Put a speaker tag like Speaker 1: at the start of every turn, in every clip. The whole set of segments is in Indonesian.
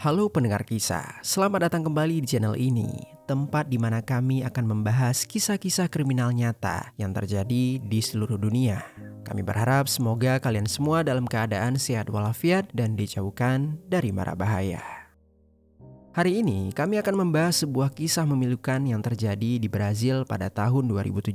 Speaker 1: Halo pendengar kisah, selamat datang kembali di channel ini, tempat di mana kami akan membahas kisah-kisah kriminal nyata yang terjadi di seluruh dunia. Kami berharap semoga kalian semua dalam keadaan sehat walafiat dan dijauhkan dari mara bahaya. Hari ini kami akan membahas sebuah kisah memilukan yang terjadi di Brazil pada tahun 2017.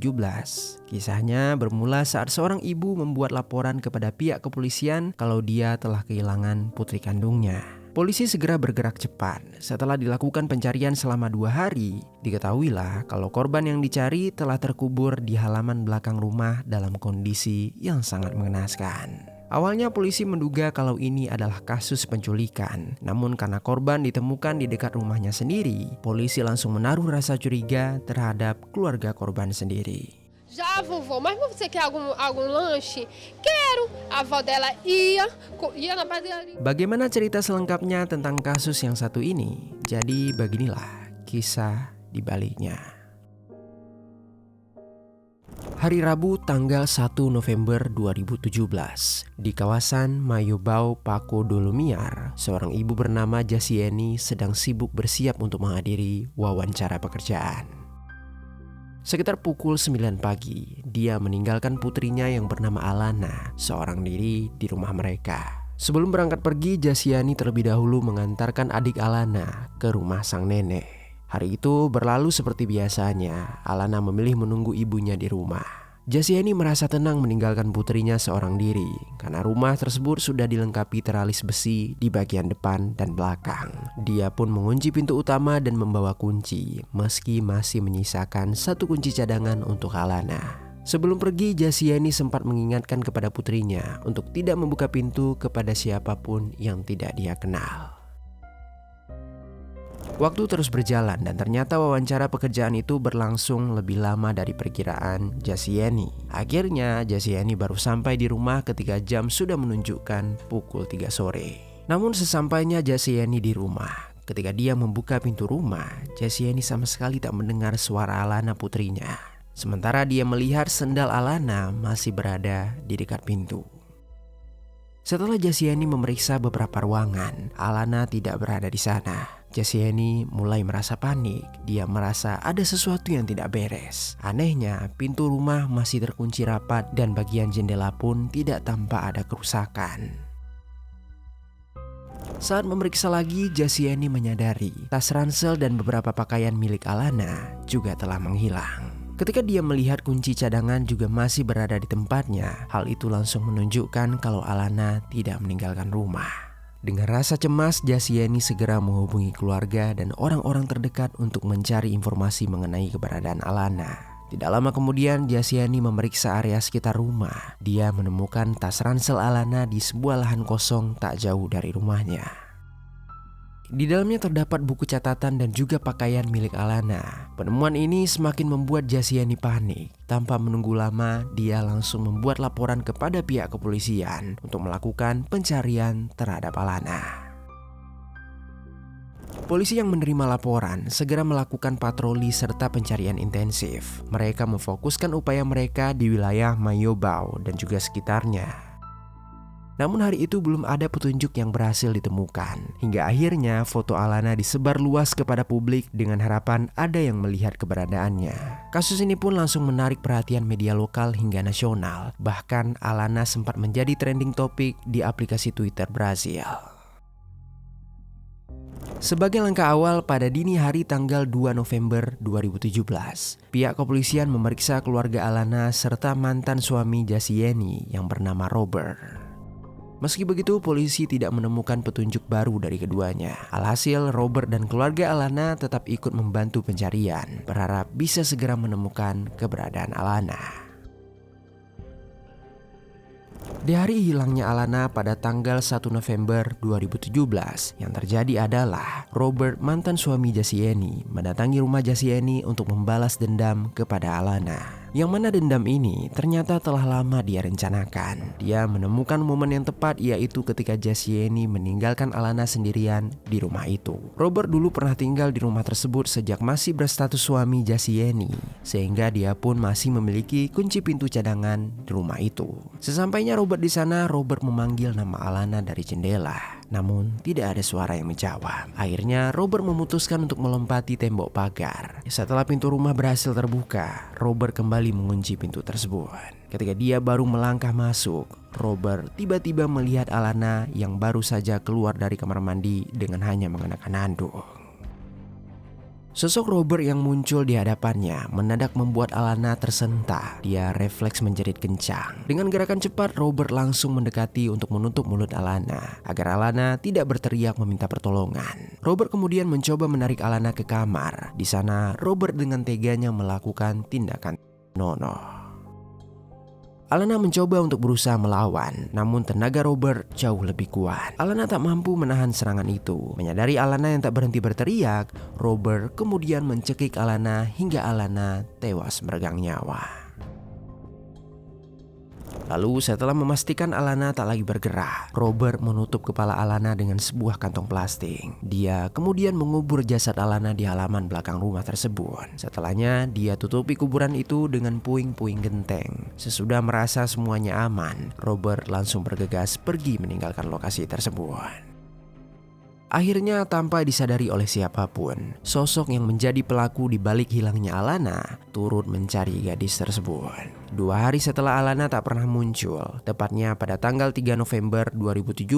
Speaker 1: Kisahnya bermula saat seorang ibu membuat laporan kepada pihak kepolisian kalau dia telah kehilangan putri kandungnya. Polisi segera bergerak cepat. Setelah dilakukan pencarian selama 2 hari, diketahuilah kalau korban yang dicari telah terkubur di halaman belakang rumah dalam kondisi yang sangat mengenaskan. Awalnya polisi menduga kalau ini adalah kasus penculikan. Namun karena korban ditemukan di dekat rumahnya sendiri, polisi langsung menaruh rasa curiga terhadap keluarga korban sendiri.
Speaker 2: Já, vovó, mas você quer algum lanche? Quero. A avó dela ia na padaria.
Speaker 1: Bagaimana cerita selengkapnya tentang kasus yang satu ini? Jadi beginilah kisah di baliknya. Hari Rabu tanggal 1 November 2017, di kawasan Mayobau, Paco do Lumiar, seorang ibu bernama Jasieni sedang sibuk bersiap untuk menghadiri wawancara pekerjaan. Sekitar pukul 9 pagi, dia meninggalkan putrinya yang bernama Alana seorang diri di rumah mereka. Sebelum berangkat pergi, Jasieni terlebih dahulu mengantarkan adik Alana ke rumah sang nenek. Hari itu berlalu seperti biasanya. Alana memilih menunggu ibunya di rumah. Jasieni merasa tenang meninggalkan putrinya seorang diri karena rumah tersebut sudah dilengkapi teralis besi di bagian depan dan belakang. Dia pun mengunci pintu utama dan membawa kunci, meski masih menyisakan satu kunci cadangan untuk Alana. Sebelum pergi, Jasieni sempat mengingatkan kepada putrinya untuk tidak membuka pintu kepada siapapun yang tidak dia kenal. Waktu terus berjalan dan ternyata wawancara pekerjaan itu berlangsung lebih lama dari perkiraan Jasieni. Akhirnya Jasieni baru sampai di rumah ketika jam sudah menunjukkan pukul 3 sore. Namun sesampainya Jasieni di rumah, ketika dia membuka pintu rumah, Jasieni sama sekali tak mendengar suara Alana putrinya. Sementara dia melihat sendal Alana masih berada di dekat pintu. Setelah Jasieni memeriksa beberapa ruangan, Alana tidak berada di sana. Jasieni mulai merasa panik. Dia merasa ada sesuatu yang tidak beres. Anehnya, pintu rumah masih terkunci rapat dan bagian jendela pun tidak tampak ada kerusakan. Saat memeriksa lagi, Jasieni menyadari tas ransel dan beberapa pakaian milik Alana juga telah menghilang. Ketika dia melihat kunci cadangan juga masih berada di tempatnya, hal itu langsung menunjukkan kalau Alana tidak meninggalkan rumah. Dengan rasa cemas, Jasieni segera menghubungi keluarga dan orang-orang terdekat untuk mencari informasi mengenai keberadaan Alana. Tidak lama kemudian, Jasieni memeriksa area sekitar rumah. Dia menemukan tas ransel Alana di sebuah lahan kosong tak jauh dari rumahnya. Di dalamnya terdapat buku catatan dan juga pakaian milik Alana. Penemuan ini semakin membuat Jasieni panik. Tanpa menunggu lama, dia langsung membuat laporan kepada pihak kepolisian untuk melakukan pencarian terhadap Alana. Polisi yang menerima laporan segera melakukan patroli serta pencarian intensif. Mereka memfokuskan upaya mereka di wilayah Mayobau dan juga sekitarnya. Namun hari itu belum ada petunjuk yang berhasil ditemukan. Hingga akhirnya foto Alana disebar luas kepada publik dengan harapan ada yang melihat keberadaannya. Kasus ini pun langsung menarik perhatian media lokal hingga nasional. Bahkan Alana sempat menjadi trending topik di aplikasi Twitter Brazil. Sebagai langkah awal, pada dini hari tanggal 2 November 2017, pihak kepolisian memeriksa keluarga Alana serta mantan suami Jasieni yang bernama Robert. Meski begitu, polisi tidak menemukan petunjuk baru dari keduanya. Alhasil, Robert dan keluarga Alana tetap ikut membantu pencarian, berharap bisa segera menemukan keberadaan Alana. Di hari hilangnya Alana pada tanggal 1 November 2017, yang terjadi adalah Robert, mantan suami Jasieni, mendatangi rumah Jasieni untuk membalas dendam kepada Alana. Yang mana dendam ini ternyata telah lama dia rencanakan. Dia menemukan momen yang tepat, yaitu ketika Jasieni meninggalkan Alana sendirian di rumah itu. Robert dulu pernah tinggal di rumah tersebut sejak masih berstatus suami Jasieni, sehingga dia pun masih memiliki kunci pintu cadangan di rumah itu. Sesampainya Robert di sana, Robert memanggil nama Alana dari jendela. namun tidak ada suara yang menjawab. Akhirnya Robert memutuskan untuk melompati tembok pagar. Setelah pintu rumah berhasil terbuka, Robert kembali mengunci pintu tersebut. Ketika dia baru melangkah masuk, Robert tiba-tiba melihat Alana yang baru saja keluar dari kamar mandi dengan hanya mengenakan handuk. Sosok Robert yang muncul di hadapannya mendadak membuat Alana tersentak. Dia refleks menjerit kencang. Dengan gerakan cepat, Robert langsung mendekati untuk menutup mulut Alana agar Alana tidak berteriak meminta pertolongan. Robert kemudian mencoba menarik Alana ke kamar. Di sana, Robert dengan teganya melakukan tindakan senonoh. Alana mencoba untuk berusaha melawan, namun tenaga Robert jauh lebih kuat. Alana tak mampu menahan serangan itu. Menyadari Alana yang tak berhenti berteriak, Robert kemudian mencekik Alana hingga Alana tewas meregang nyawa. Lalu setelah memastikan Alana tak lagi bergerak, Robert menutup kepala Alana dengan sebuah kantong plastik. Dia kemudian mengubur jasad Alana di halaman belakang rumah tersebut. Setelahnya dia tutupi kuburan itu dengan puing-puing genteng. Sesudah merasa semuanya aman, Robert langsung bergegas pergi meninggalkan lokasi tersebut. Akhirnya tanpa disadari oleh siapapun, sosok yang menjadi pelaku di balik hilangnya Alana turut mencari gadis tersebut. 2 hari setelah Alana tak pernah muncul, tepatnya pada tanggal 3 November 2017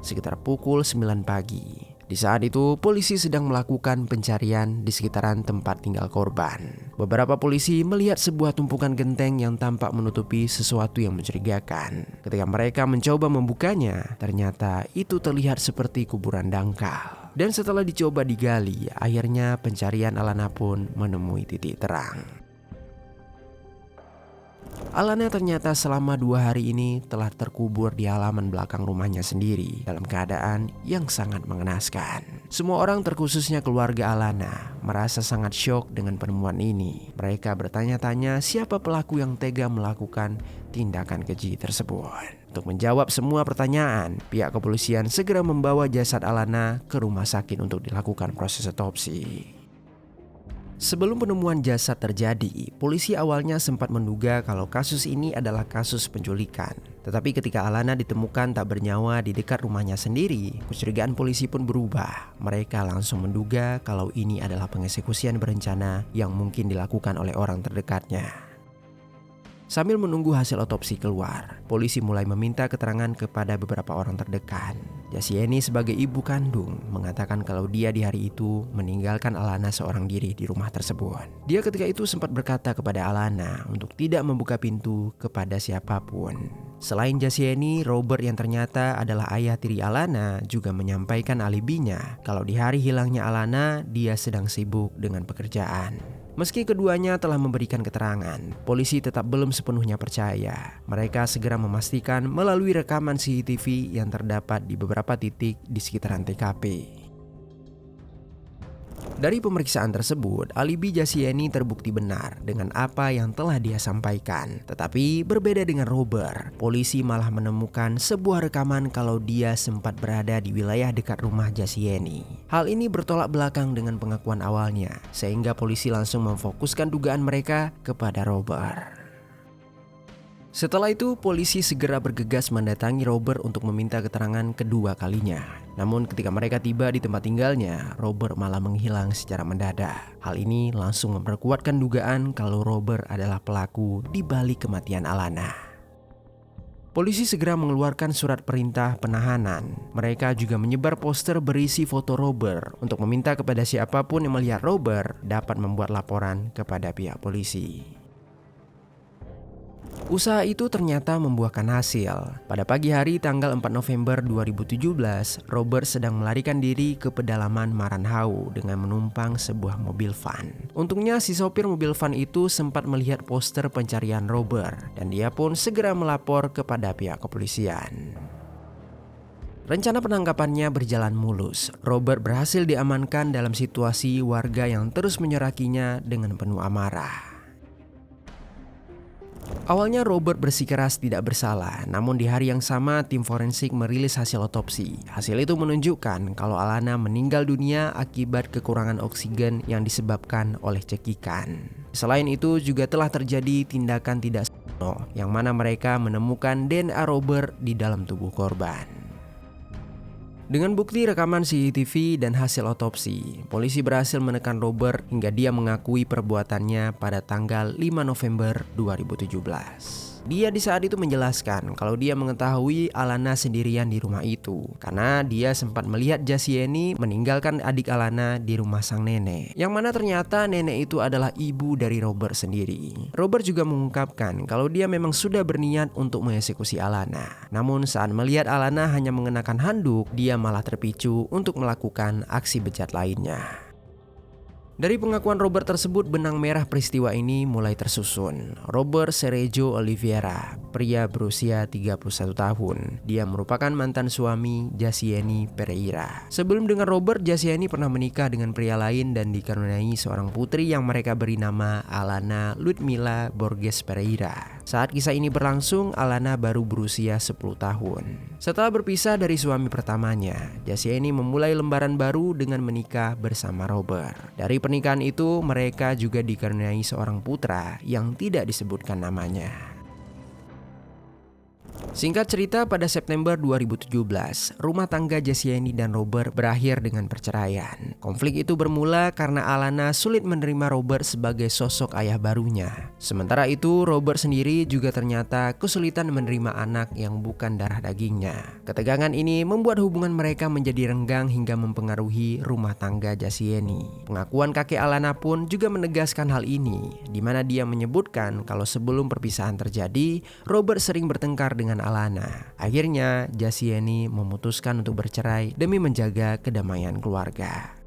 Speaker 1: sekitar pukul 9 pagi. Di saat itu, polisi sedang melakukan pencarian di sekitaran tempat tinggal korban. Beberapa polisi melihat sebuah tumpukan genteng yang tampak menutupi sesuatu yang mencurigakan. Ketika mereka mencoba membukanya, ternyata itu terlihat seperti kuburan dangkal. Dan setelah dicoba digali, akhirnya pencarian Alana pun menemui titik terang. Alana ternyata selama 2 hari ini telah terkubur di halaman belakang rumahnya sendiri dalam keadaan yang sangat mengenaskan. Semua orang terkhususnya keluarga Alana merasa sangat syok dengan penemuan ini. Mereka bertanya-tanya siapa pelaku yang tega melakukan tindakan keji tersebut. Untuk menjawab semua pertanyaan, pihak kepolisian segera membawa jasad Alana ke rumah sakit untuk dilakukan proses otopsi. Sebelum penemuan jasad terjadi, polisi awalnya sempat menduga kalau kasus ini adalah kasus penculikan. Tetapi ketika Alana ditemukan tak bernyawa di dekat rumahnya sendiri, kecurigaan polisi pun berubah. Mereka langsung menduga kalau ini adalah pengeksekusian berencana yang mungkin dilakukan oleh orang terdekatnya. Sambil menunggu hasil otopsi keluar, polisi mulai meminta keterangan kepada beberapa orang terdekat. Jasieni sebagai ibu kandung mengatakan kalau dia di hari itu meninggalkan Alana seorang diri di rumah tersebut. Dia ketika itu sempat berkata kepada Alana untuk tidak membuka pintu kepada siapapun. Selain Jasieni, Robert yang ternyata adalah ayah tiri Alana juga menyampaikan alibinya kalau di hari hilangnya Alana dia sedang sibuk dengan pekerjaan. Meski keduanya telah memberikan keterangan, polisi tetap belum sepenuhnya percaya. Mereka segera memastikan melalui rekaman CCTV yang terdapat di beberapa titik di sekitaran TKP. Dari pemeriksaan tersebut, alibi Jasieni terbukti benar dengan apa yang telah dia sampaikan. Tetapi berbeda dengan Robert, polisi malah menemukan sebuah rekaman kalau dia sempat berada di wilayah dekat rumah Jasieni. Hal ini bertolak belakang dengan pengakuan awalnya, sehingga polisi langsung memfokuskan dugaan mereka kepada Robert. Setelah itu, polisi segera bergegas mendatangi Robert untuk meminta keterangan kedua kalinya. Namun ketika mereka tiba di tempat tinggalnya, Robert malah menghilang secara mendadak. Hal ini langsung memperkuatkan dugaan kalau Robert adalah pelaku di balik kematian Alana. Polisi segera mengeluarkan surat perintah penahanan. Mereka juga menyebar poster berisi foto Robert untuk meminta kepada siapapun yang melihat Robert dapat membuat laporan kepada pihak polisi. Usaha itu ternyata membuahkan hasil. Pada pagi hari tanggal 4 November 2017, Robert sedang melarikan diri ke pedalaman Maranhão dengan menumpang sebuah mobil van. Untungnya si sopir mobil van itu sempat melihat poster pencarian Robert dan dia pun segera melapor kepada pihak kepolisian. Rencana penangkapannya berjalan mulus. Robert berhasil diamankan dalam situasi warga yang terus menyerakinya dengan penuh amarah. Awalnya Robert bersikeras tidak bersalah, namun di hari yang sama tim forensik merilis hasil otopsi. Hasil itu menunjukkan kalau Alana meninggal dunia akibat kekurangan oksigen yang disebabkan oleh cekikan. Selain itu juga telah terjadi tindakan tidak senonoh, yang mana mereka menemukan DNA Robert di dalam tubuh korban. Dengan bukti rekaman CCTV dan hasil otopsi, polisi berhasil menekan Robert hingga dia mengakui perbuatannya pada tanggal 5 November 2017. Dia di saat itu menjelaskan kalau dia mengetahui Alana sendirian di rumah itu karena dia sempat melihat Jasieni meninggalkan adik Alana di rumah sang nenek, yang mana ternyata nenek itu adalah ibu dari Robert sendiri. Robert juga mengungkapkan kalau dia memang sudah berniat untuk mengeksekusi Alana. Namun saat melihat Alana hanya mengenakan handuk, dia malah terpicu untuk melakukan aksi bejat lainnya. Dari pengakuan Robert tersebut, benang merah peristiwa ini mulai tersusun. Robert Cerejo Oliveira, pria berusia 31 tahun. Dia merupakan mantan suami Jasieni Pereira. Sebelum dengan Robert, Jasieni pernah menikah dengan pria lain dan dikaruniai seorang putri yang mereka beri nama Alana Ludmila Borges Pereira. Saat kisah ini berlangsung, Alana baru berusia 10 tahun. Setelah berpisah dari suami pertamanya, Jasieni memulai lembaran baru dengan menikah bersama Robert. Dari pernikahan itu, mereka juga dikaruniai seorang putra yang tidak disebutkan namanya. Singkat cerita, pada September 2017, rumah tangga Jasieni dan Robert berakhir dengan perceraian. Konflik itu bermula karena Alana sulit menerima Robert sebagai sosok ayah barunya. Sementara itu, Robert sendiri juga ternyata kesulitan menerima anak yang bukan darah dagingnya. Ketegangan ini membuat hubungan mereka menjadi renggang hingga mempengaruhi rumah tangga Jasieni. Pengakuan kakek Alana pun juga menegaskan hal ini, di mana dia menyebutkan kalau sebelum perpisahan terjadi, Robert sering bertengkar dengan Alana. Akhirnya, Jasieni memutuskan untuk bercerai demi menjaga kedamaian keluarga.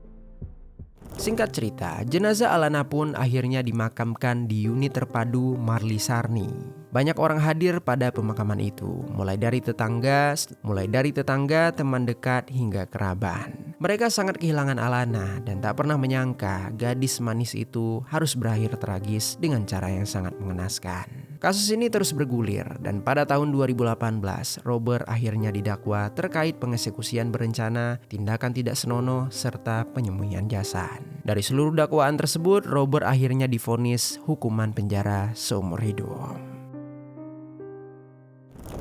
Speaker 1: Singkat cerita, jenazah Alana pun akhirnya dimakamkan di unit terpadu Marli Sarni. Banyak orang hadir pada pemakaman itu, mulai dari tetangga, teman dekat hingga kerabat. Mereka sangat kehilangan Alana dan tak pernah menyangka gadis manis itu harus berakhir tragis dengan cara yang sangat mengenaskan. Kasus ini terus bergulir dan pada tahun 2018, Robert akhirnya didakwa terkait pengeksekusian berencana, tindakan tidak senonoh, serta penyembunyian jasad. Dari seluruh dakwaan tersebut, Robert akhirnya divonis hukuman penjara seumur hidup.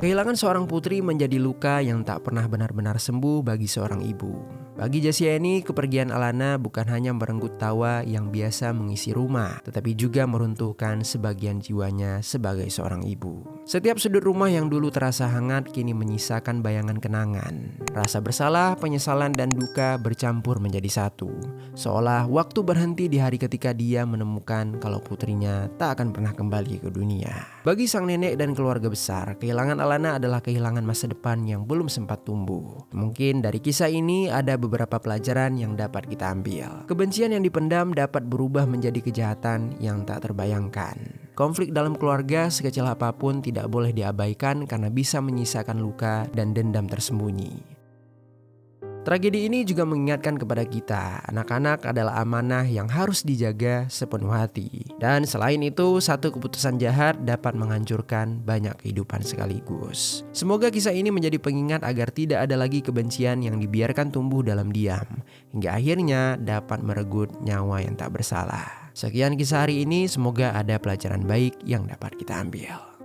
Speaker 1: Kehilangan seorang putri menjadi luka yang tak pernah benar-benar sembuh bagi seorang ibu. Bagi Jasieni, kepergian Alana bukan hanya merenggut tawa yang biasa mengisi rumah, tetapi juga meruntuhkan sebagian jiwanya sebagai seorang ibu. Setiap sudut rumah yang dulu terasa hangat kini menyisakan bayangan kenangan. Rasa bersalah, penyesalan, dan duka bercampur menjadi satu. Seolah waktu berhenti di hari ketika dia menemukan kalau putrinya tak akan pernah kembali ke dunia. Bagi sang nenek dan keluarga besar, kehilangan Alana adalah kehilangan masa depan yang belum sempat tumbuh. Mungkin dari kisah ini ada beberapa pelajaran yang dapat kita ambil. Kebencian yang dipendam dapat berubah menjadi kejahatan yang tak terbayangkan. Konflik dalam keluarga sekecil apapun tidak boleh diabaikan karena bisa menyisakan luka dan dendam tersembunyi. Tragedi ini juga mengingatkan kepada kita, anak-anak adalah amanah yang harus dijaga sepenuh hati. Dan selain itu, satu keputusan jahat dapat menghancurkan banyak kehidupan sekaligus. Semoga kisah ini menjadi pengingat agar tidak ada lagi kebencian yang dibiarkan tumbuh dalam diam, hingga akhirnya dapat merenggut nyawa yang tak bersalah. Sekian kisah hari ini, semoga ada pelajaran baik yang dapat kita ambil.